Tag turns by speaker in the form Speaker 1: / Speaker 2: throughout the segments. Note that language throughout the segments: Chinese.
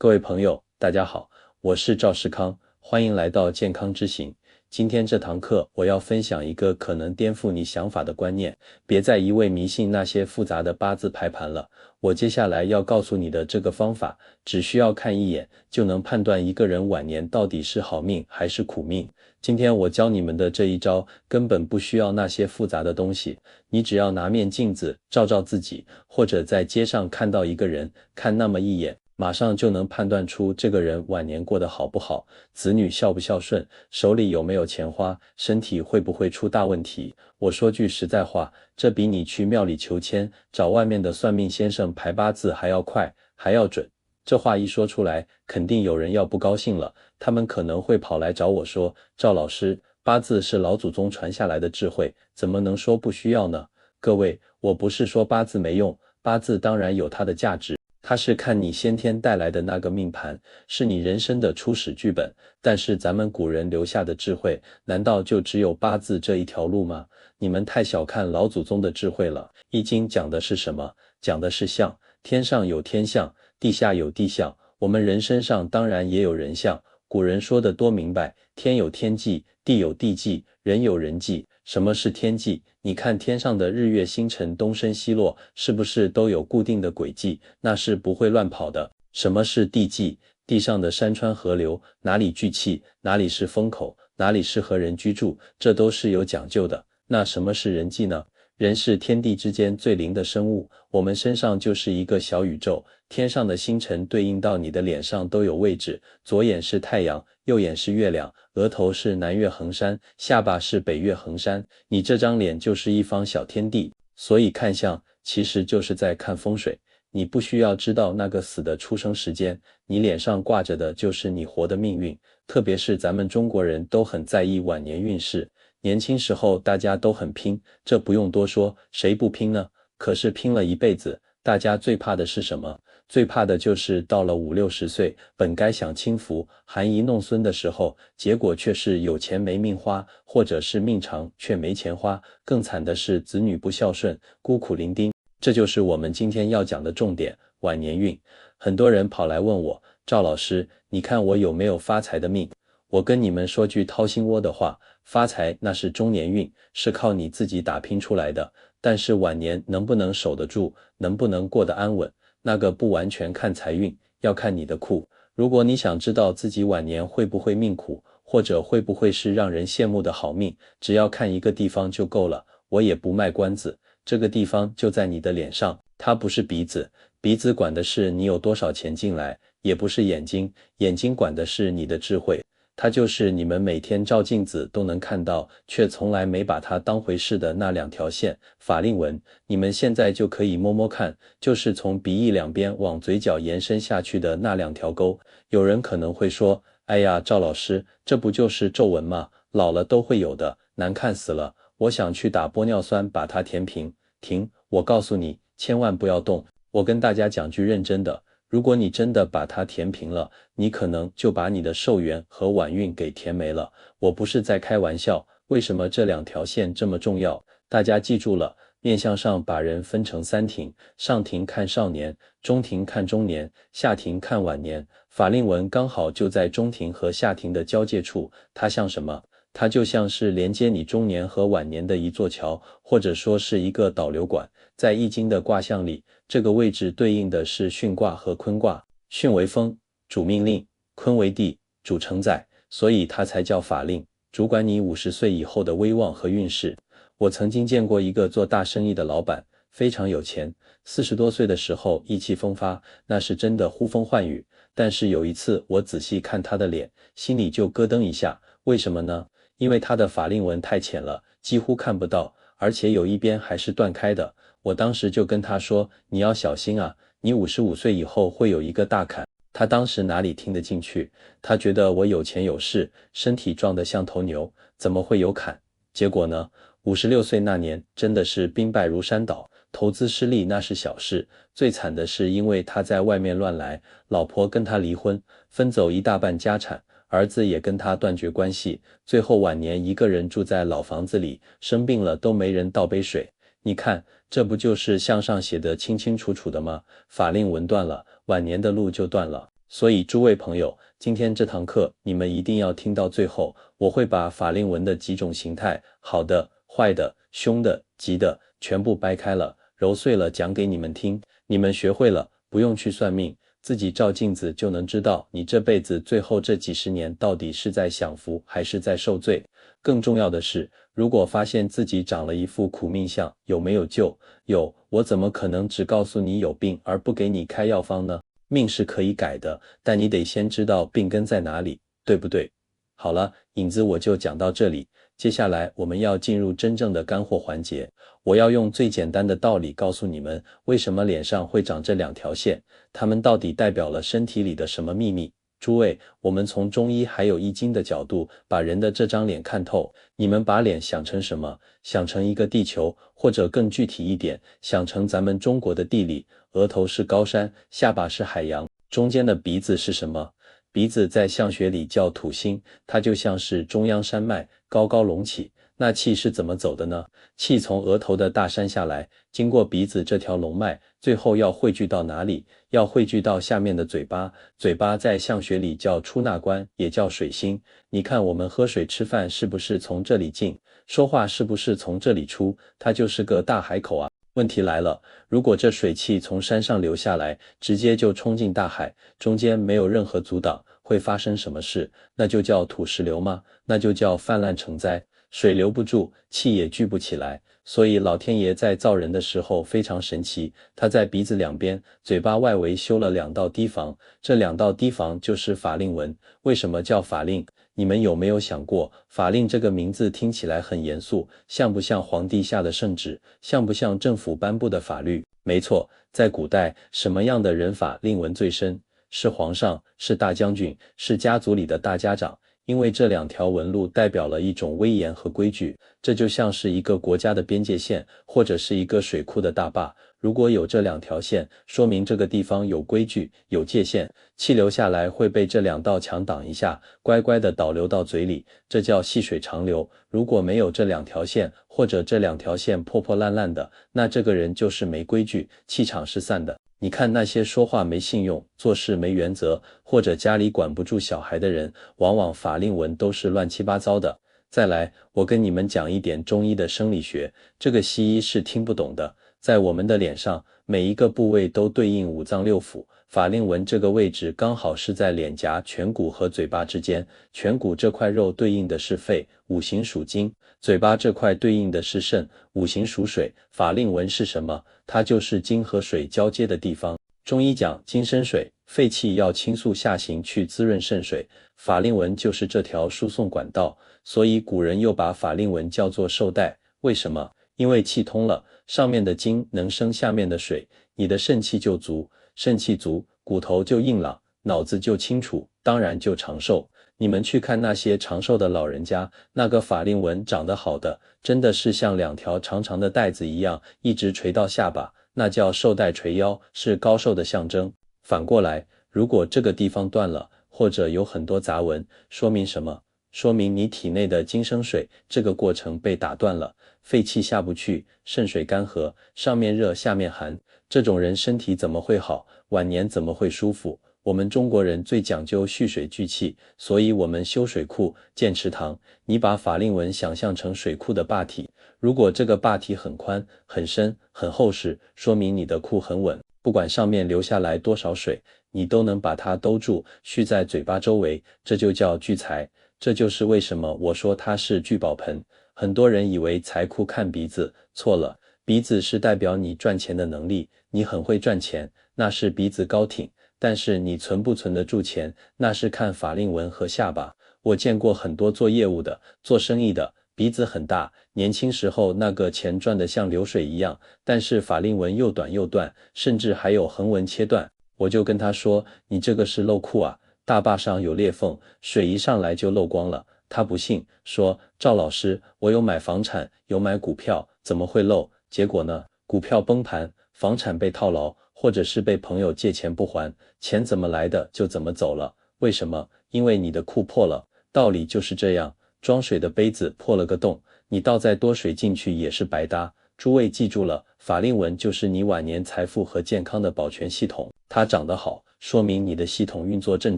Speaker 1: 各位朋友，大家好，我是赵世康，欢迎来到健康之行。今天这堂课，我要分享一个可能颠覆你想法的观念，别再一味迷信那些复杂的八字排盘了。我接下来要告诉你的这个方法，只需要看一眼，就能判断一个人晚年到底是好命还是苦命。今天我教你们的这一招，根本不需要那些复杂的东西，你只要拿面镜子照照自己，或者在街上看到一个人，看那么一眼，马上就能判断出这个人晚年过得好不好，子女孝不孝顺，手里有没有钱花，身体会不会出大问题。我说句实在话，这比你去庙里求签，找外面的算命先生排八字还要快，还要准。这话一说出来，肯定有人要不高兴了，他们可能会跑来找我说，赵老师，八字是老祖宗传下来的智慧，怎么能说不需要呢？各位，我不是说八字没用，八字当然有它的价值，它是看你先天带来的那个命盘，是你人生的初始剧本。但是咱们古人留下的智慧，难道就只有八字这一条路吗？你们太小看老祖宗的智慧了。易经讲的是什么？讲的是象，天上有天象，地下有地象，我们人身上当然也有人象。古人说的多明白，天有天纪，地有地纪，人有人纪。什么是天纪？你看天上的日月星辰东升西落，是不是都有固定的轨迹？那是不会乱跑的。什么是地纪？地上的山川河流，哪里聚气，哪里是风口，哪里适合人居住，这都是有讲究的。那什么是人纪呢？人是天地之间最灵的生物，我们身上就是一个小宇宙，天上的星辰对应到你的脸上都有位置，左眼是太阳，右眼是月亮，额头是南岳衡山，下巴是北岳衡山，你这张脸就是一方小天地。所以看相其实就是在看风水，你不需要知道那个死的出生时间，你脸上挂着的就是你活的命运。特别是咱们中国人都很在意晚年运势，年轻时候大家都很拼，这不用多说，谁不拼呢？可是拼了一辈子，大家最怕的是什么？最怕的就是到了50、60岁，本该享清福、含饴弄孙的时候，结果却是有钱没命花，或者是命长却没钱花，更惨的是子女不孝顺，孤苦伶仃。这就是我们今天要讲的重点，晚年运。很多人跑来问我，赵老师，你看我有没有发财的命？我跟你们说句掏心窝的话，发财那是中年运，是靠你自己打拼出来的，但是晚年能不能守得住，能不能过得安稳，那个不完全看财运，要看你的库。如果你想知道自己晚年会不会命苦，或者会不会是让人羡慕的好命，只要看一个地方就够了，我也不卖关子，这个地方就在你的脸上，它不是鼻子，鼻子管的是你有多少钱进来，也不是眼睛，眼睛管的是你的智慧。它就是你们每天照镜子都能看到，却从来没把它当回事的那两条线，法令纹。你们现在就可以摸摸看，就是从鼻翼两边往嘴角延伸下去的那两条沟。有人可能会说，哎呀，赵老师，这不就是皱纹吗？老了都会有的，难看死了。我想去打玻尿酸把它填平。停，我告诉你，千万不要动。我跟大家讲句认真的，如果你真的把它填平了，你可能就把你的寿元和晚运给填没了。我不是在开玩笑，为什么这两条线这么重要？大家记住了，面相上把人分成三庭，上庭看少年，中庭看中年，下庭看晚年。法令纹刚好就在中庭和下庭的交界处，它像什么？它就像是连接你中年和晚年的一座桥，或者说是一个导流管。在易经的卦象里，这个位置对应的是巽卦和坤卦，巽为风，主命令；坤为地，主承载，所以它才叫法令，主管你50岁以后的威望和运势。我曾经见过一个做大生意的老板，非常有钱，40多岁的时候意气风发，那是真的呼风唤雨。但是有一次我仔细看他的脸，心里就咯噔一下，为什么呢？因为他的法令纹太浅了，几乎看不到，而且有一边还是断开的。我当时就跟他说，你要小心啊，你55岁以后会有一个大坎。他当时哪里听得进去，他觉得我有钱有势，身体壮得像头牛，怎么会有坎？结果呢，56岁那年真的是兵败如山倒，投资失利那是小事，最惨的是因为他在外面乱来，老婆跟他离婚，分走一大半家产，儿子也跟他断绝关系，最后晚年一个人住在老房子里，生病了都没人倒杯水。你看，这不就是相上写得清清楚楚的吗？法令纹断了，晚年的路就断了。所以诸位朋友，今天这堂课你们一定要听到最后，我会把法令纹的几种形态，好的、坏的、凶的、吉的，全部掰开了，揉碎了讲给你们听。你们学会了，不用去算命，自己照镜子就能知道你这辈子最后这几十年到底是在享福还是在受罪。更重要的是，如果发现自己长了一副苦命相，有没有救？有，我怎么可能只告诉你有病而不给你开药方呢？命是可以改的，但你得先知道病根在哪里，对不对？好了，影子我就讲到这里，接下来我们要进入真正的干货环节。我要用最简单的道理告诉你们，为什么脸上会长这两条线，它们到底代表了身体里的什么秘密。诸位，我们从中医还有易经的角度，把人的这张脸看透。你们把脸想成什么？想成一个地球，或者更具体一点，想成咱们中国的地理。额头是高山，下巴是海洋，中间的鼻子是什么？鼻子在相学里叫土星，它就像是中央山脉，高高隆起。那气是怎么走的呢？气从额头的大山下来，经过鼻子这条龙脉，最后要汇聚到哪里？要汇聚到下面的嘴巴。嘴巴在相学里叫出纳关，也叫水星。你看我们喝水吃饭是不是从这里进？说话是不是从这里出？它就是个大海口啊。问题来了，如果这水汽从山上流下来，直接就冲进大海，中间没有任何阻挡，会发生什么事？那就叫土石流吗？那就叫泛滥成灾。水流不住，气也聚不起来，所以老天爷在造人的时候非常神奇，他在鼻子两边、嘴巴外围修了2道堤防，这2道堤防就是法令纹。为什么叫法令？你们有没有想过，法令这个名字听起来很严肃，像不像皇帝下的圣旨，像不像政府颁布的法律？没错，在古代，什么样的人法令纹最深？是皇上，是大将军，是家族里的大家长。因为这2条纹路代表了一种威严和规矩，这就像是一个国家的边界线，或者是一个水库的大坝。如果有这2条线，说明这个地方有规矩、有界限，气流下来会被这2道墙挡一下，乖乖的导流到嘴里，这叫细水长流。如果没有这2条线，或者这2条线破破烂烂的，那这个人就是没规矩，气场是散的。你看那些说话没信用、做事没原则，或者家里管不住小孩的人，往往法令纹都是乱七八糟的。再来，我跟你们讲一点中医的生理学，这个西医是听不懂的。在我们的脸上，每一个部位都对应5脏6腑，法令纹这个位置刚好是在脸颊、颧骨和嘴巴之间。颧骨这块肉对应的是肺，五行属金；嘴巴这块对应的是肾，五行属水。法令纹是什么？它就是金和水交接的地方。中医讲金生水，肺气要倾诉下行去滋润肾水，法令纹就是这条输送管道，所以古人又把法令纹叫做寿带。为什么？因为气通了，上面的金能生下面的水，你的肾气就足，肾气足，骨头就硬朗，脑子就清楚，当然就长寿。你们去看那些长寿的老人家，那个法令纹长得好的，真的是像2条长长的带子一样，一直垂到下巴，那叫寿带垂腰，是高寿的象征。反过来，如果这个地方断了，或者有很多杂纹，说明什么？说明你体内的金生水这个过程被打断了，肺气下不去，肾水干涸，上面热下面寒，这种人身体怎么会好？晚年怎么会舒服？我们中国人最讲究蓄水聚气，所以我们修水库、建池塘。你把法令纹想象成水库的坝体，如果这个坝体很宽、很深、很厚实，说明你的库很稳，不管上面流下来多少水，你都能把它兜住，蓄在嘴巴周围，这就叫聚财。这就是为什么我说它是聚宝盆。很多人以为财库看鼻子，错了，鼻子是代表你赚钱的能力，你很会赚钱，那是鼻子高挺。但是你存不存得住钱，那是看法令纹和下巴。我见过很多做业务的、做生意的，鼻子很大，年轻时候那个钱赚得像流水一样，但是法令纹又短又断，甚至还有横纹切断。我就跟他说，你这个是漏库啊，大坝上有裂缝，水一上来就漏光了。他不信，说赵老师，我有买房产，有买股票，怎么会漏？结果呢？股票崩盘，房产被套牢，或者是被朋友借钱不还，钱怎么来的就怎么走了。为什么？因为你的库破了。道理就是这样，装水的杯子破了个洞，你倒再多水进去也是白搭。诸位记住了，法令纹就是你晚年财富和健康的保全系统，它长得好，说明你的系统运作正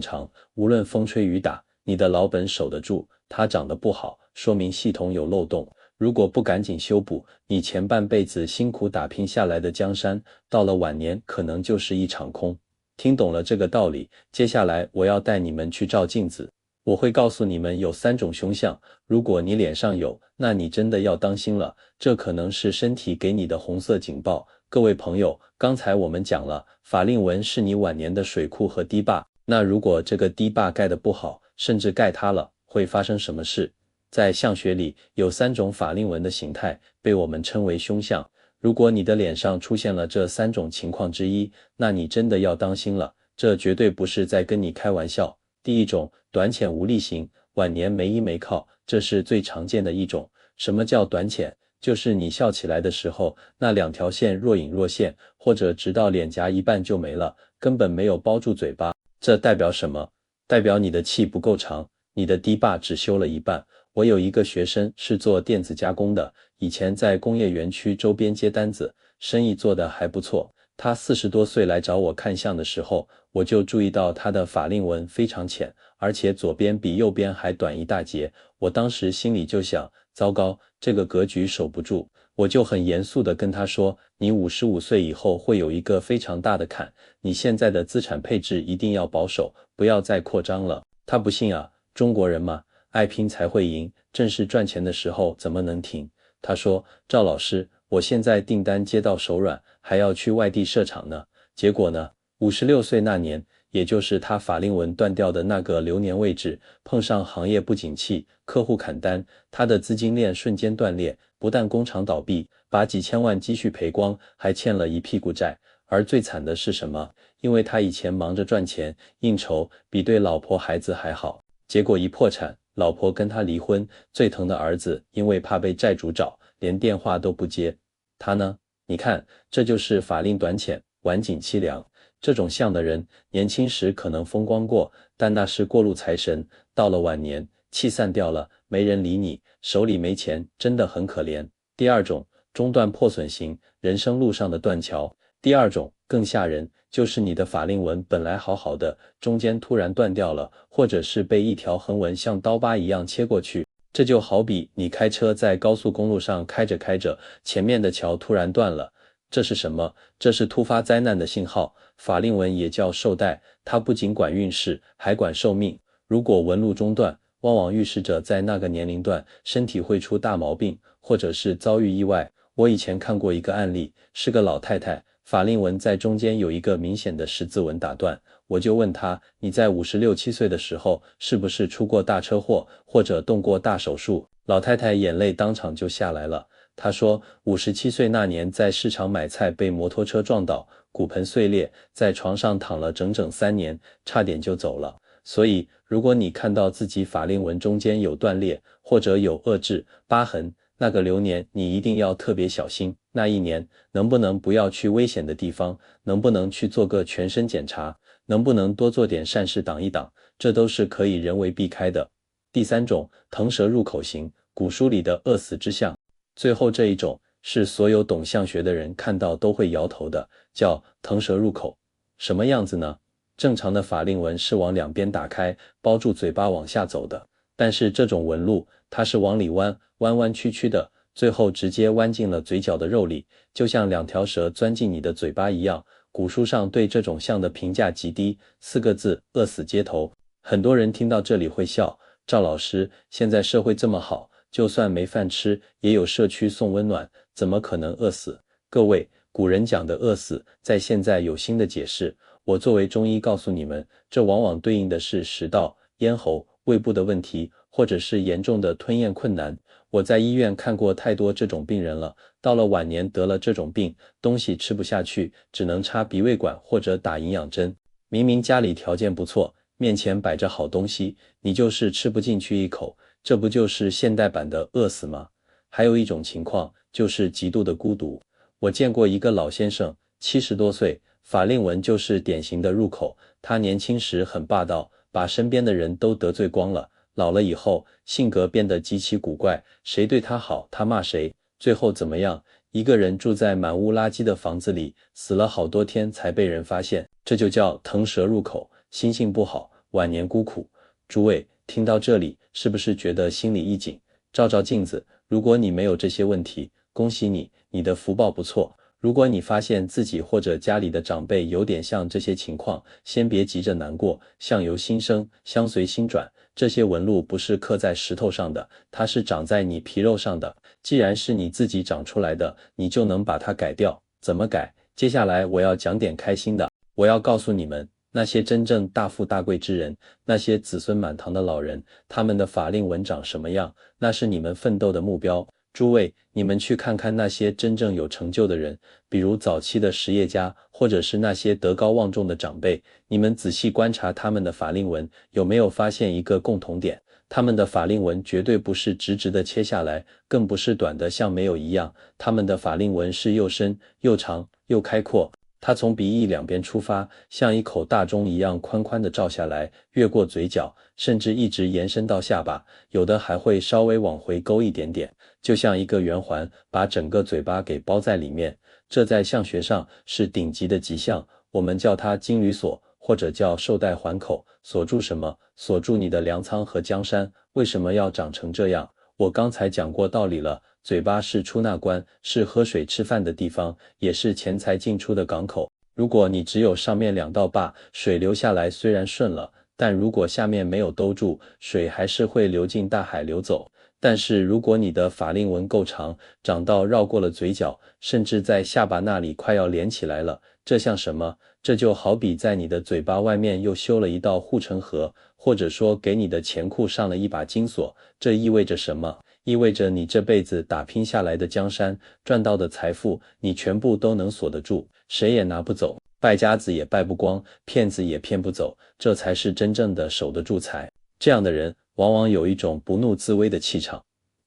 Speaker 1: 常，无论风吹雨打，你的老本守得住。它长得不好，说明系统有漏洞。如果不赶紧修补，你前半辈子辛苦打拼下来的江山，到了晚年可能就是一场空。听懂了这个道理，接下来我要带你们去照镜子。我会告诉你们有3种凶相，如果你脸上有，那你真的要当心了，这可能是身体给你的红色警报。各位朋友，刚才我们讲了，法令纹是你晚年的水库和堤坝，那如果这个堤坝盖得不好，甚至盖塌了，会发生什么事？在相学里有3种法令纹的形态，被我们称为凶相。如果你的脸上出现了这3种情况之一，那你真的要当心了，这绝对不是在跟你开玩笑。第一种，短浅无力型，晚年没依没靠，这是最常见的一种。什么叫短浅？就是你笑起来的时候，那2条线若隐若现，或者直到脸颊一半就没了，根本没有包住嘴巴。这代表什么？代表你的气不够长，你的堤坝只修了一半。我有一个学生是做电子加工的，以前在工业园区周边接单子，生意做得还不错。他40多岁来找我看相的时候，我就注意到他的法令纹非常浅，而且左边比右边还短一大截。我当时心里就想，糟糕，这个格局守不住。我就很严肃地跟他说，你55岁以后会有一个非常大的坎，你现在的资产配置一定要保守，不要再扩张了。他不信啊，中国人嘛，爱拼才会赢，正是赚钱的时候怎么能停？他说，赵老师，我现在订单接到手软，还要去外地设厂呢。结果呢，56岁那年，也就是他法令纹断掉的那个流年位置，碰上行业不景气，客户砍单，他的资金链瞬间断裂，不但工厂倒闭，把几千万积蓄赔光，还欠了一屁股债。而最惨的是什么？因为他以前忙着赚钱应酬，比对老婆孩子还好，结果一破产，老婆跟他离婚，最疼的儿子因为怕被债主找，连电话都不接。他呢？你看，这就是法令短浅，晚景凄凉。这种相的人，年轻时可能风光过，但那是过路财神，到了晚年，气散掉了，没人理你，手里没钱，真的很可怜。第二种，中断破损型，人生路上的断桥。第二种更吓人，就是你的法令纹本来好好的，中间突然断掉了，或者是被一条横纹像刀疤一样切过去。这就好比你开车在高速公路上开着开着，前面的桥突然断了。这是什么？这是突发灾难的信号。法令纹也叫寿带，它不仅管运势，还管寿命。如果纹路中断，往往预示着在那个年龄段身体会出大毛病，或者是遭遇意外。我以前看过一个案例，是个老太太，法令纹在中间有一个明显的十字纹打断。我就问她，你在56、7岁的时候是不是出过大车祸，或者动过大手术？老太太眼泪当场就下来了。她说57岁那年在市场买菜被摩托车撞倒，骨盆碎裂，在床上躺了整整3年，差点就走了。所以如果你看到自己法令纹中间有断裂，或者有遏制、疤痕，那个流年你一定要特别小心。那一年能不能不要去危险的地方？能不能去做个全身检查？能不能多做点善事挡一挡？这都是可以人为避开的。第3种，腾蛇入口型，古书里的饿死之相。最后这一种是所有懂相学的人看到都会摇头的，叫腾蛇入口。什么样子呢？正常的法令纹是往两边打开，包住嘴巴往下走的，但是这种纹路它是往里弯，弯弯曲曲的，最后直接弯进了嘴角的肉里，就像2条蛇钻进你的嘴巴一样。古书上对这种相的评价极低，4个字，饿死街头。很多人听到这里会笑，赵老师，现在社会这么好，就算没饭吃，也有社区送温暖，怎么可能饿死？各位，古人讲的饿死，在现在有新的解释。我作为中医告诉你们，这往往对应的是食道、咽喉、胃部的问题，或者是严重的吞咽困难。我在医院看过太多这种病人了，到了晚年得了这种病，东西吃不下去，只能插鼻胃管或者打营养针。明明家里条件不错，面前摆着好东西，你就是吃不进去一口，这不就是现代版的饿死吗？还有一种情况，就是极度的孤独。我见过一个老先生，70多岁，法令纹就是典型的入口。他年轻时很霸道，把身边的人都得罪光了。老了以后，性格变得极其古怪，谁对他好，他骂谁。最后怎么样？一个人住在满屋垃圾的房子里，死了好多天才被人发现。这就叫腾蛇入口，心性不好，晚年孤苦。诸位听到这里，是不是觉得心里一紧？照照镜子，如果你没有这些问题，恭喜你，你的福报不错。如果你发现自己或者家里的长辈有点像这些情况，先别急着难过，相由心生，相随心转。这些纹路不是刻在石头上的，它是长在你皮肉上的。既然是你自己长出来的，你就能把它改掉。怎么改？接下来我要讲点开心的。我要告诉你们，那些真正大富大贵之人，那些子孙满堂的老人，他们的法令纹长什么样，那是你们奋斗的目标。诸位，你们去看看那些真正有成就的人，比如早期的实业家，或者是那些德高望重的长辈，你们仔细观察他们的法令纹，有没有发现一个共同点？他们的法令纹绝对不是直直的切下来，更不是短的像没有一样，他们的法令纹是又深又长又开阔。它从鼻翼两边出发，像一口大钟一样宽宽地照下来，越过嘴角，甚至一直延伸到下巴，有的还会稍微往回勾一点点，就像一个圆环，把整个嘴巴给包在里面。这在相学上是顶级的吉象，我们叫它金缕锁，或者叫寿带环口。锁住什么？锁住你的粮仓和江山。为什么要长成这样？我刚才讲过道理了，嘴巴是出纳关，是喝水吃饭的地方，也是钱财进出的港口。如果你只有上面两道坝，水流下来虽然顺了，但如果下面没有兜住，水还是会流进大海流走。但是如果你的法令纹够长，长到绕过了嘴角，甚至在下巴那里快要连起来了，这像什么？这就好比在你的嘴巴外面又修了一道护城河，或者说给你的钱库上了一把金锁。这意味着什么？意味着你这辈子打拼下来的江山，赚到的财富，你全部都能锁得住，谁也拿不走，败家子也败不光，骗子也骗不走，这才是真正的守得住财。这样的人往往有一种不怒自威的气场。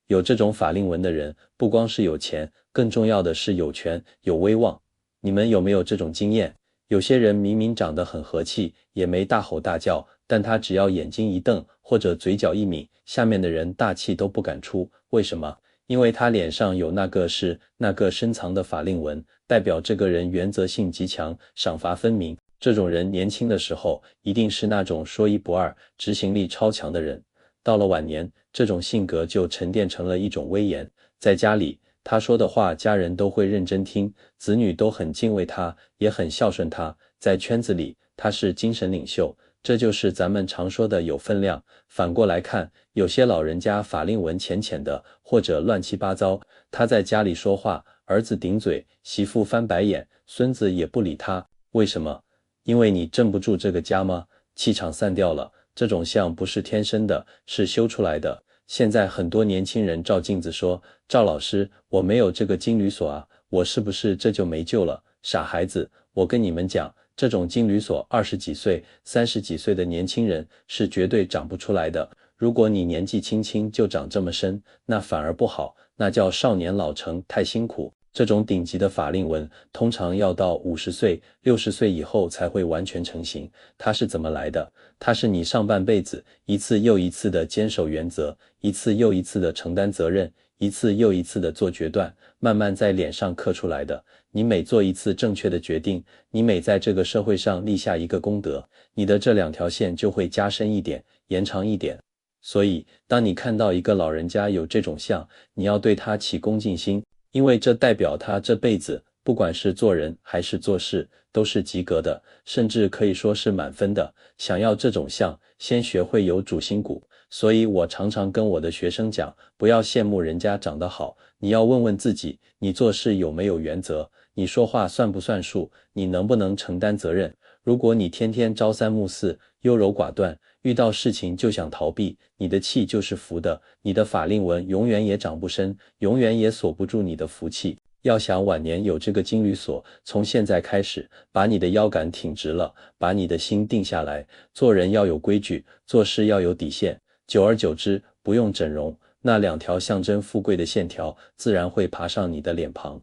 Speaker 1: 有这种法令纹的人，不光是有钱，更重要的是有权有威望。你们有没有这种经验？有些人明明长得很和气，也没大吼大叫，但他只要眼睛一瞪或者嘴角一抿，下面的人大气都不敢出。为什么？因为他脸上有那个深藏的法令纹，代表这个人原则性极强，赏罚分明。这种人年轻的时候一定是那种说一不二、执行力超强的人，到了晚年，这种性格就沉淀成了一种威严。在家里，他说的话家人都会认真听，子女都很敬畏他，也很孝顺他。在圈子里，他是精神领袖，这就是咱们常说的有分量。反过来看，有些老人家法令纹浅浅的，或者乱七八糟，他在家里说话，儿子顶嘴，媳妇翻白眼，孙子也不理他。为什么？因为你镇不住这个家吗？气场散掉了。这种相不是天生的，是修出来的。现在很多年轻人照镜子说，赵老师，我没有这个金缕锁啊，我是不是这就没救了？傻孩子，我跟你们讲，这种金缕锁20几岁、30几岁的年轻人是绝对长不出来的。如果你年纪轻轻就长这么深，那反而不好，那叫少年老成，太辛苦。这种顶级的法令纹通常要到50岁、60岁以后才会完全成型。它是怎么来的？它是你上半辈子一次又一次的坚守原则，一次又一次的承担责任，一次又一次的做决断，慢慢在脸上刻出来的。你每做一次正确的决定，你每在这个社会上立下一个功德，你的这2条线就会加深一点，延长一点。所以，当你看到一个老人家有这种相，你要对他起恭敬心，因为这代表他这辈子不管是做人还是做事都是及格的，甚至可以说是满分的。想要这种相，先学会有主心骨。所以我常常跟我的学生讲，不要羡慕人家长得好，你要问问自己，你做事有没有原则，你说话算不算数，你能不能承担责任。如果你天天朝三暮四，优柔寡断，遇到事情就想逃避，你的气就是浮的，你的法令纹永远也长不深，永远也锁不住你的福气。要想晚年有这个金缕锁，从现在开始，把你的腰杆挺直了，把你的心定下来，做人要有规矩，做事要有底线。久而久之，不用整容，那2条象征富贵的线条自然会爬上你的脸庞。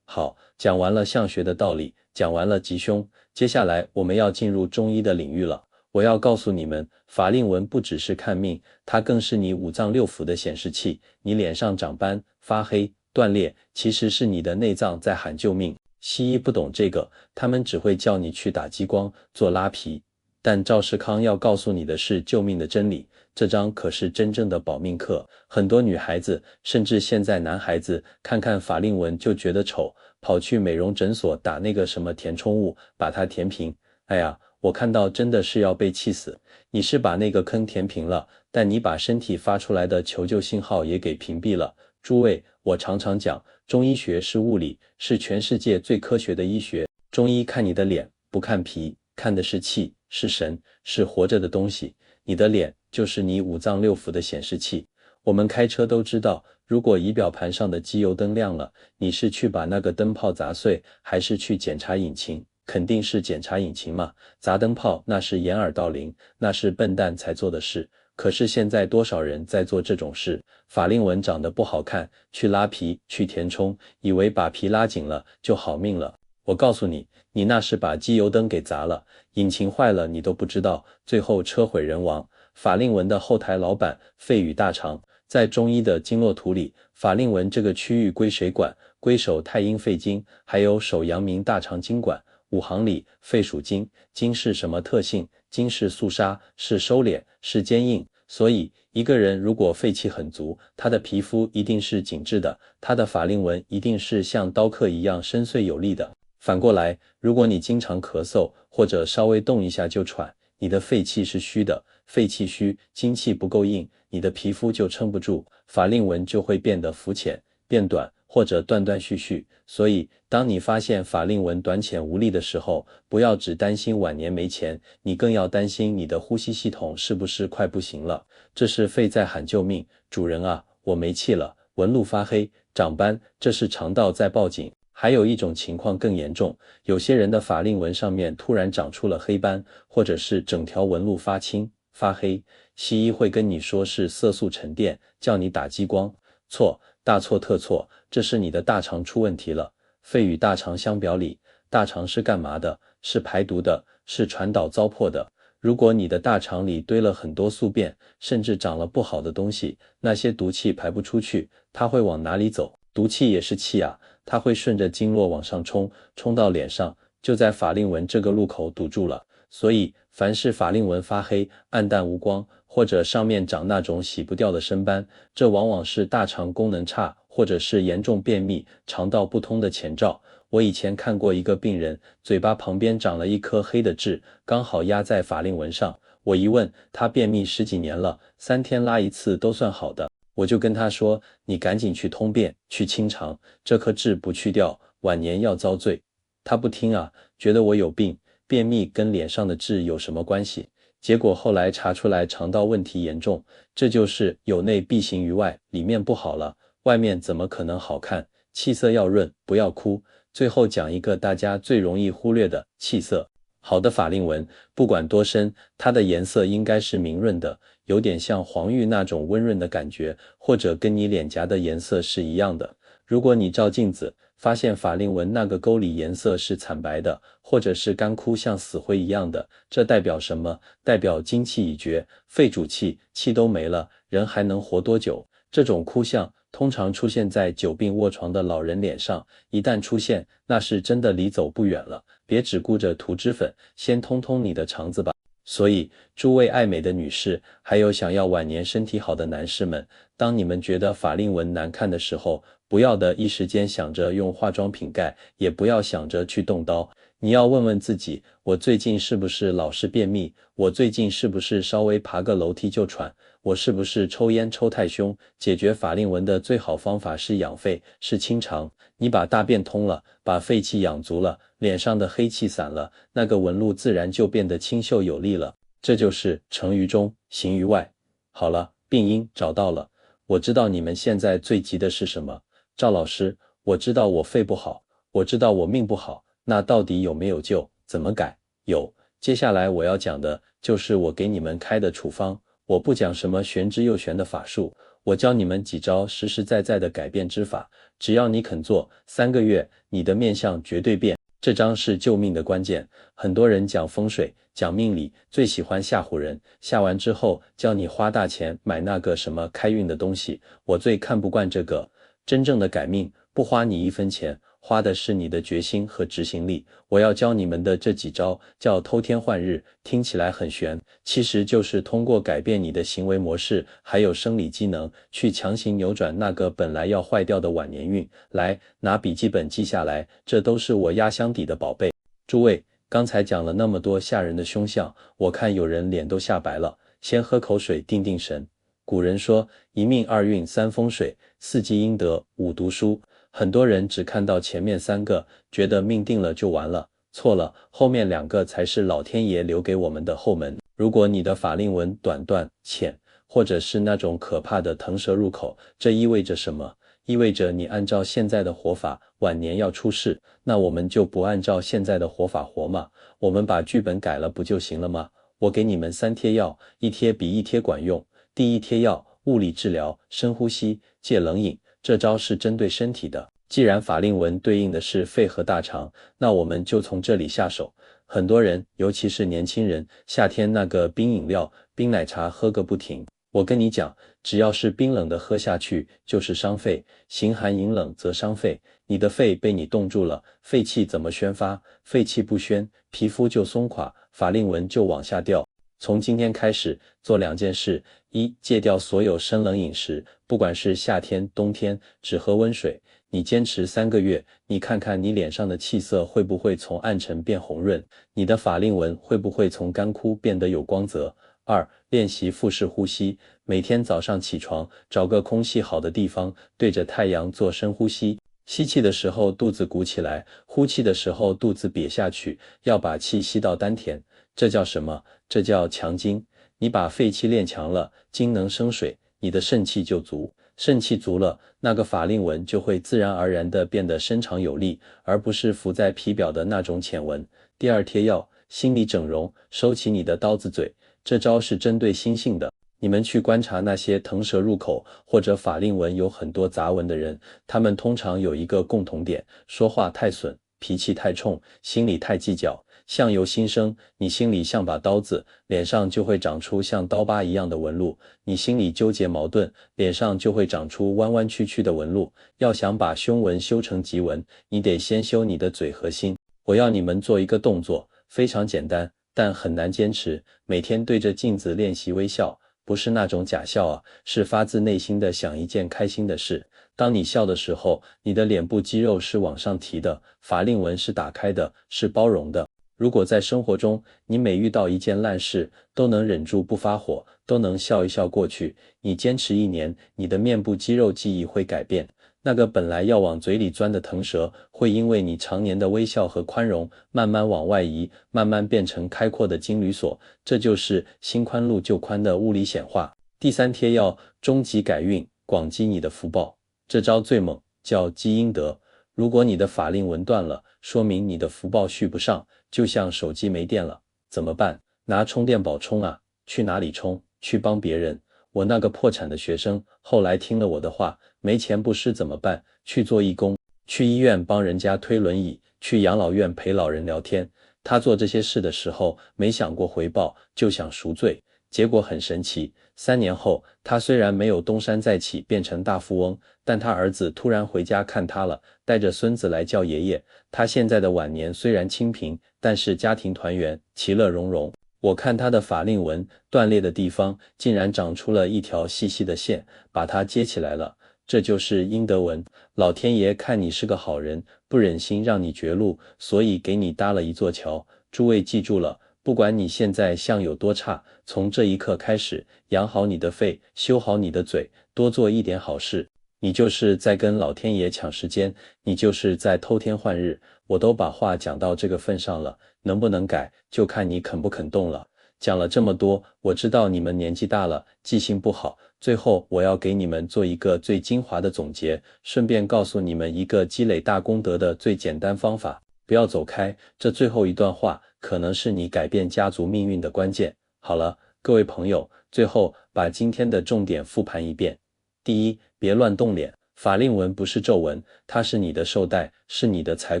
Speaker 1: 好，讲完了相学的道理，讲完了吉凶，接下来我们要进入中医的领域了。我要告诉你们，法令纹不只是看命，它更是你五脏六腑的显示器。你脸上长斑、发黑、断裂，其实是你的内脏在喊救命。西医不懂这个，他们只会叫你去打激光、做拉皮。但赵世康要告诉你的是救命的真理，这张可是真正的保命课。很多女孩子，甚至现在男孩子，看看法令纹就觉得丑，跑去美容诊所打那个什么填充物，把它填平。哎呀，我看到真的是要被气死。你是把那个坑填平了，但你把身体发出来的求救信号也给屏蔽了。诸位，我常常讲，中医学是物理，是全世界最科学的医学。中医看你的脸，不看皮，看的是气，是神，是活着的东西。你的脸就是你五脏六腑的显示器。我们开车都知道，如果仪表盘上的机油灯亮了，你是去把那个灯泡砸碎，还是去检查引擎？肯定是检查引擎嘛，砸灯泡那是掩耳盗铃，那是笨蛋才做的事。可是现在多少人在做这种事？法令纹长得不好看，去拉皮，去填充，以为把皮拉紧了就好命了。我告诉你，你那是把机油灯给砸了，引擎坏了你都不知道，最后车毁人亡。法令纹的后台老板肺与大肠，在中医的经络图里，法令纹这个区域归谁管？归手太阴肺经，还有手阳明大肠经管。五行里，肺属金，金是什么特性？金是肃杀，是收敛，是坚硬。所以一个人如果肺气很足，他的皮肤一定是紧致的，他的法令纹一定是像刀刻一样深邃有力的。反过来，如果你经常咳嗽，或者稍微动一下就喘，你的肺气是虚的，肺气虚，精气不够硬，你的皮肤就撑不住，法令纹就会变得浮浅、变短，或者断断续续。所以当你发现法令纹短浅无力的时候，不要只担心晚年没钱，你更要担心你的呼吸系统是不是快不行了。这是肺在喊救命，主人啊，我没气了。纹路发黑、长斑，这是肠道在报警。还有一种情况更严重，有些人的法令纹上面突然长出了黑斑，或者是整条纹路发青、发黑，西医会跟你说是色素沉淀，叫你打激光。错，大错特错，这是你的大肠出问题了。肺与大肠相表里，大肠是干嘛的？是排毒的，是传导糟粕的。如果你的大肠里堆了很多宿便，甚至长了不好的东西，那些毒气排不出去，它会往哪里走？毒气也是气啊，它会顺着经络往上冲，冲到脸上，就在法令纹这个路口堵住了。所以凡是法令纹发黑、暗淡无光，或者上面长那种洗不掉的深斑，这往往是大肠功能差，或者是严重便秘、肠道不通的前兆。我以前看过一个病人，嘴巴旁边长了一颗黑的痣，刚好压在法令纹上。我一问，他便秘10几年了，3天拉一次都算好的。我就跟他说，你赶紧去通便，去清肠，这颗痣不去掉，晚年要遭罪。他不听啊，觉得我有病，便秘跟脸上的痣有什么关系？结果后来查出来肠道问题严重，这就是有内必行于外，里面不好了，外面怎么可能好看？气色要润，不要哭。最后讲一个大家最容易忽略的气色。好的法令纹，不管多深，它的颜色应该是明润的，有点像黄玉那种温润的感觉，或者跟你脸颊的颜色是一样的。如果你照镜子，发现法令纹那个沟里颜色是惨白的，或者是干枯像死灰一样的，这代表什么？代表精气已绝，肺主气，气都没了，人还能活多久？这种枯象通常出现在久病卧床的老人脸上，一旦出现，那是真的离走不远了。别只顾着涂脂粉，先通通你的肠子吧。所以，诸位爱美的女士，还有想要晚年身体好的男士们，当你们觉得法令纹难看的时候，不要的一时间想着用化妆品盖，也不要想着去动刀。你要问问自己，我最近是不是老是便秘？我最近是不是稍微爬个楼梯就喘？我是不是抽烟抽太凶？解决法令纹的最好方法是养肺，是清肠。你把大便通了，把肺气养足了，脸上的黑气散了，那个纹路自然就变得清秀有力了。这就是成于中，行于外。好了，病因找到了。我知道你们现在最急的是什么？赵老师，我知道我肺不好，我知道我命不好，那到底有没有救？怎么改？有。接下来我要讲的就是我给你们开的处方。我不讲什么玄之又玄的法术，我教你们几招实实在在的改变之法，只要你肯做，3个月，你的面相绝对变。这张是救命的关键。很多人讲风水，讲命理，最喜欢吓唬人，吓完之后叫你花大钱买那个什么开运的东西，我最看不惯这个。真正的改命，不花你1分钱，花的是你的决心和执行力。我要教你们的这几招叫偷天换日，听起来很玄，其实就是通过改变你的行为模式，还有生理机能，去强行扭转那个本来要坏掉的晚年运。来，拿笔记本记下来，这都是我压箱底的宝贝。诸位，刚才讲了那么多吓人的凶相，我看有人脸都吓白了，先喝口水定定神。古人说，一命二运三风水，四积阴德五读书。很多人只看到前面3个，觉得命定了就完了，错了，后面2个才是老天爷留给我们的后门。如果你的法令纹短断、浅，或者是那种可怕的腾蛇入口，这意味着什么？意味着你按照现在的活法，晚年要出事，那我们就不按照现在的活法活嘛，我们把剧本改了不就行了吗？我给你们3贴药，一贴比一贴管用。第一贴药，物理治疗，深呼吸，戒冷饮，这招是针对身体的。既然法令纹对应的是肺和大肠，那我们就从这里下手。很多人，尤其是年轻人，夏天那个冰饮料、冰奶茶喝个不停。我跟你讲，只要是冰冷的喝下去，就是伤肺，形寒饮冷则伤肺。你的肺被你冻住了，肺气怎么宣发？肺气不宣，皮肤就松垮，法令纹就往下掉。从今天开始做2件事：一，戒掉所有生冷饮食，不管是夏天、冬天，只喝温水。你坚持3个月，你看看你脸上的气色会不会从暗沉变红润，你的法令纹会不会从干枯变得有光泽。2，练习腹式呼吸，每天早上起床，找个空气好的地方，对着太阳做深呼吸。吸气的时候肚子鼓起来，呼气的时候肚子瘪下去，要把气吸到丹田。这叫什么？这叫强筋。你把肺气练强了，精能生水，你的肾气就足。肾气足了，那个法令纹就会自然而然地变得深长有力，而不是浮在皮表的那种浅纹。第2贴药，心理整容，收起你的刀子嘴。这招是针对心性的。你们去观察那些腾蛇入口或者法令纹有很多杂纹的人，他们通常有一个共同点，说话太损，脾气太冲，心里太计较。相由心生，你心里像把刀子，脸上就会长出像刀疤一样的纹路；你心里纠结矛盾，脸上就会长出弯弯曲曲的纹路。要想把胸纹修成吉纹，你得先修你的嘴和心。我要你们做一个动作，非常简单，但很难坚持。每天对着镜子练习微笑，不是那种假笑啊，是发自内心的想一件开心的事。当你笑的时候，你的脸部肌肉是往上提的，法令纹是打开的，是包容的。如果在生活中，你每遇到一件烂事，都能忍住不发火，都能笑一笑过去，你坚持1年，你的面部肌肉记忆会改变。那个本来要往嘴里钻的腾蛇，会因为你常年的微笑和宽容，慢慢往外移，慢慢变成开阔的金缕锁。这就是心宽路就宽的物理显化。第3贴药，终极改运，广积你的福报。这招最猛，叫积阴德。如果你的法令纹断了，说明你的福报续不上，就像手机没电了，怎么办？拿充电宝充啊。去哪里充？去帮别人。我那个破产的学生，后来听了我的话，没钱不施怎么办？去做义工，去医院帮人家推轮椅，去养老院陪老人聊天。他做这些事的时候，没想过回报，就想赎罪。结果很神奇，3年后，他虽然没有东山再起变成大富翁，但他儿子突然回家看他了，带着孙子来叫爷爷。他现在的晚年虽然清贫，但是家庭团圆，其乐融融。我看他的法令纹断裂的地方，竟然长出了一条细细的线，把它接起来了。这就是阴德纹。老天爷看你是个好人，不忍心让你绝路，所以给你搭了一座桥。诸位记住了，不管你现在相有多差，从这一刻开始，养好你的肺，修好你的嘴，多做一点好事。你就是在跟老天爷抢时间，你就是在偷天换日。我都把话讲到这个份上了，能不能改，就看你肯不肯动了。讲了这么多，我知道你们年纪大了，记性不好。最后，我要给你们做一个最精华的总结，顺便告诉你们一个积累大功德的最简单方法。不要走开，这最后一段话可能是你改变家族命运的关键。好了，各位朋友，最后把今天的重点复盘一遍。第一，别乱动脸。法令纹不是皱纹，它是你的寿带，是你的财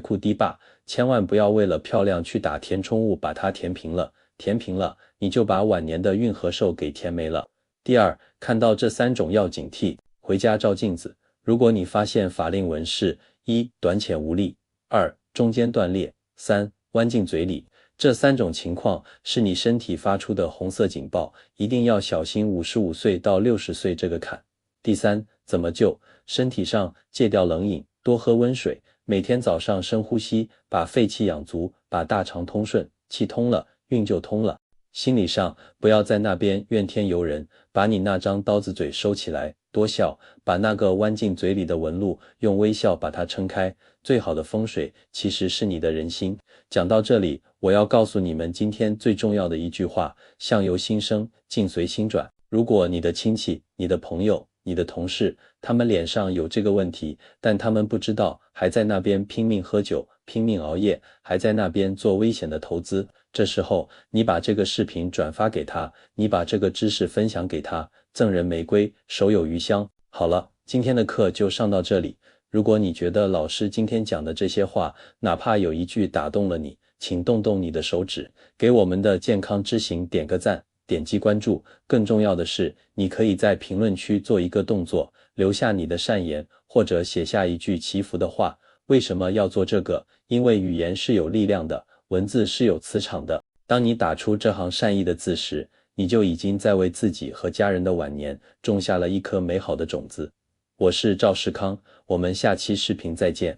Speaker 1: 库堤坝。千万不要为了漂亮去打填充物把它填平了，填平了你就把晚年的运和寿给填没了。第二，看到这3种要警惕，回家照镜子。如果你发现法令纹是一、短浅无力；二、中间断裂；三、剜进嘴里。这3种情况是你身体发出的红色警报，一定要小心55岁到60岁这个坎。第三，怎么救？身体上戒掉冷饮，多喝温水，每天早上深呼吸，把肺气养足，把大肠通顺，气通了，运就通了。心理上不要在那边怨天尤人，把你那张刀子嘴收起来，多笑，把那个剜进嘴里的纹路用微笑把它撑开。最好的风水其实是你的人心。讲到这里，我要告诉你们今天最重要的一句话：相由心生，境随心转。如果你的亲戚、你的朋友、你的同事，他们脸上有这个问题，但他们不知道，还在那边拼命喝酒，拼命熬夜，还在那边做危险的投资，这时候你把这个视频转发给他，你把这个知识分享给他，赠人玫瑰，手有余香。好了，今天的课就上到这里。如果你觉得老师今天讲的这些话，哪怕有一句打动了你，请动动你的手指，给我们的健康之行点个赞，点击关注。更重要的是，你可以在评论区做一个动作，留下你的善言，或者写下一句祈福的话。为什么要做这个？因为语言是有力量的，文字是有磁场的。当你打出这行善意的字时，你就已经在为自己和家人的晚年种下了一颗美好的种子。我是赵世康，我们下期视频再见。